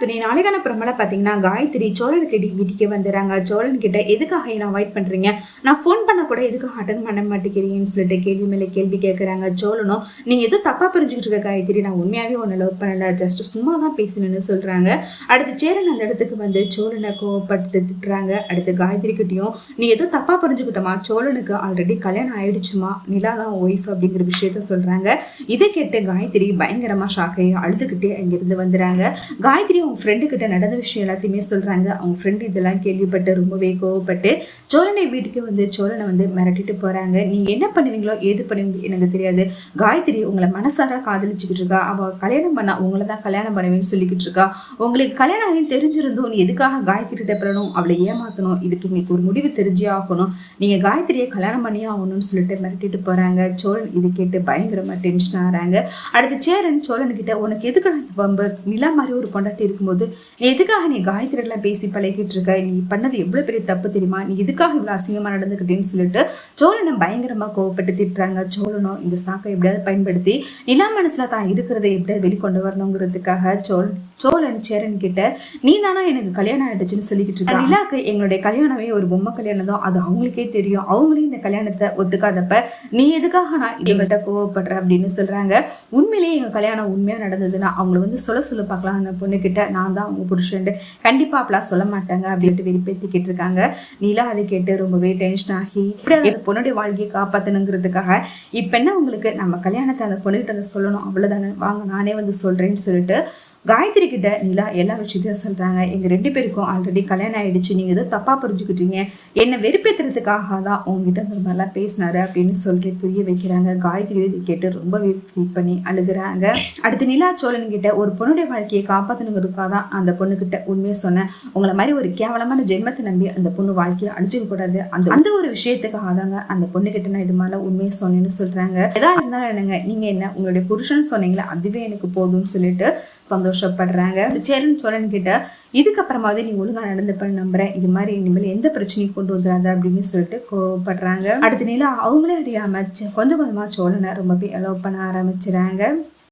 நாளைக்கான பிரமல பாத்தீங்கன்னா காயத்ரி சோழன் தேடி வீட்டுக்கு வந்துடுறாங்க. சோழன் கிட்ட எதுக்காக என்ன அவாய்ட் பண்றீங்க, நான் போன் பண்ண கூட எதுக்காக அட்டன் பண்ண மாட்டேங்கிறீங்கன்னு சொல்லிட்டு கேள்வி மேல கேள்வி கேட்கறாங்க. சோழனும் நீங்க எதுவும் தப்பா புரிஞ்சுக்கிட்டு இருக்க காயத்ரி, நான் உண்மையாவே உன்னை லவ் பண்ணல, ஜஸ்ட் சும்மா தான் பேசணும்னு சொல்றாங்க. அடுத்து சேரன் அந்த இடத்துக்கு வந்து சோழனை கோவப்படுத்து திட்டுறாங்க. அடுத்து காயத்ரி கிட்டையும் நீ எதுவும் தப்பா புரிஞ்சுக்கிட்டோமா, சோழனுக்கு ஆல்ரெடி கல்யாணம் ஆயிடுச்சுமா, நிலா தான் ஒய்ஃப் அப்படிங்கிற விஷயத்த சொல்றாங்க. இதை கேட்டு காயத்ரி பயங்கரமா ஷாக்கை அழுதுகிட்டே அங்கிருந்து வந்துறாங்க. காயத்ரி அவங்க ஃப்ரெண்டு கிட்ட நடந்த விஷயம் எல்லாத்தையுமே சொல்றாங்க. அவங்க ஃப்ரெண்டு இதெல்லாம் கேள்விப்பட்டு ரொம்பவே கோவப்பட்டு சோழனை வீட்டுக்கு வந்து சோழனை வந்து மிரட்டிட்டு போறாங்க. நீங்க என்ன பண்ணுவீங்களோ ஏது பண்ணுவீங்களோ எனக்கு தெரியாது, காயத்ரி உங்களை மனசாரா காதலிச்சுக்கிட்டு இருக்கா, அவ கல்யாணம் பண்ணா உங்களை தான் கல்யாணம் பண்ணுவேன்னு சொல்லிக்கிட்டு இருக்கா, உங்களுக்கு கல்யாணம் ஆகி தெரிஞ்சிருந்தோம் நீ எதுக்காக காயத்ரி கிட்ட பெறணும், அவளை ஏமாத்தணும், இதுக்கு எங்களுக்கு ஒரு முடிவு தெரிஞ்சே ஆகணும், நீங்க காயத்ரியை கல்யாணம் பண்ணியே ஆகணும்னு சொல்லிட்டு மிரட்டிட்டு போறாங்க. சோழன் இது கேட்டு பயங்கரமா டென்ஷன் ஆறாங்க. அடுத்து சேரன் சோழன் கிட்ட உனக்கு எதுக்கு நிலா மாதிரி ஒரு பொண்டாட்டி இருக்கும்போது எதுக்காக நீ காயத்ரி எல்லாம் பேசி பழகிட்டு இருக்க, நீ பண்ணது எவ்வளவு பெரிய தப்பு தெரியுமா, நீ எதுக்காக இவ்வளவு அசிங்கமா நடந்துக்கிட்டேன்னு சொல்லிட்டு சோழனை பயங்கரமா கோவப்பட்டு திட்டுறாங்க. சோழனும் இந்த சாக்கை எப்படியாவது பயன்படுத்தி நிலா மனசுல தான் இருக்கிறத எப்படியாவது வெளிக்கொண்டு வரணுங்கிறதுக்காக சோழன் சேரன் கிட்ட நீ தானா எனக்கு கல்யாணம் ஆயிடுச்சுன்னு சொல்லிக்கிட்டு இருக்க, நிலாக்கு எங்களுடைய கல்யாணமே ஒரு பொம்மை கல்யாணம் தான், அது அவங்களுக்கே தெரியும், அவங்களே இந்த கல்யாணத்தை ஒத்துக்காதப்ப நீ எதுக்காக நான் இதை விட்ட கோவப்படுற அப்படின்னு சொல்றாங்க. உண்மையிலேயே எங்க கல்யாணம் உண்மையா நடந்ததுன்னா அவங்களை வந்து சொல்ல பார்க்கலாம், அந்த பொண்ணு கிட்ட நான் தான் அவங்க புருஷன் கண்டிப்பா அப்பெல்லாம் சொல்ல மாட்டாங்க அப்படின்ட்டு வெளிப்பேத்திக்கிட்டு இருக்காங்க. நிலா அதை கேட்டு ரொம்பவே டென்ஷன் ஆகி அந்த பொண்ணுடைய வாழ்க்கையை காப்பாத்தணுங்கிறதுக்காக இப்ப என்ன உங்களுக்கு நம்ம கல்யாணத்தை அந்த பொண்ணுகிட்ட வந்து சொல்லணும், அவ்வளவுதானே, வாங்க நானே வந்து சொல்றேன்னு சொல்லிட்டு காயத்ரி கிட்ட நிலா எல்லா விஷயத்தையும் சொல்றாங்க. எங்க 2 பேருக்கும் ஆல்ரெடி கல்யாணம் ஆயிடுச்சு, நீங்க ஏதோ தப்பா புரிஞ்சுக்கிட்டீங்க, என்ன வெறுப்பேற்றுறதுக்காக தான் உங்ககிட்ட இந்த மாதிரிலாம் பேசினாரு அப்படின்னு சொல்லி புரிய வைக்கிறாங்க. காயத்ரி இதை கேட்டு ரொம்பவே ஃபீல் பண்ணி அழுகுறாங்க. அடுத்து நிலா சோழன் கிட்ட ஒரு பொண்ணுடைய வாழ்க்கையை காப்பாற்றணுங்கிறதுக்காக தான் அந்த பொண்ணு கிட்ட உண்மையை சொன்னேன், உங்களை மாதிரி ஒரு கேவலமான ஜென்மத்தை நம்பி அந்த பொண்ணு வாழ்க்கையை அழிச்சுக்க கூடாது, அந்த ஒரு விஷயத்துக்காக தாங்க அந்த பொண்ணு கிட்ட நான் இது மாதிரிலாம் உண்மையை சொன்னேன்னு சொல்றாங்க. எதா இருந்தாலும் என்னங்க, நீங்க என்ன உங்களுடைய புருஷன் சொன்னீங்களா அதுவே எனக்கு போதும்னு சொல்லிட்டு சந்தோஷப்படுறாங்க. சேரன் சோழன் கிட்ட இதுக்கப்புறமாவது நீ ஒழுங்கா நடந்துப்பன்னு நம்புறேன், இது மாதிரி இனிமேல் எந்த பிரச்சனையும் கொண்டு வந்துடாத அப்படின்னு சொல்லிட்டு கோவப்படுறாங்க. அடுத்த நிலா அவங்களே அறியாம கொஞ்சம் கொஞ்சமா சோழனை ரொம்பவே அலோவ் பண்ண ஆரம்பிச்சுறாங்க.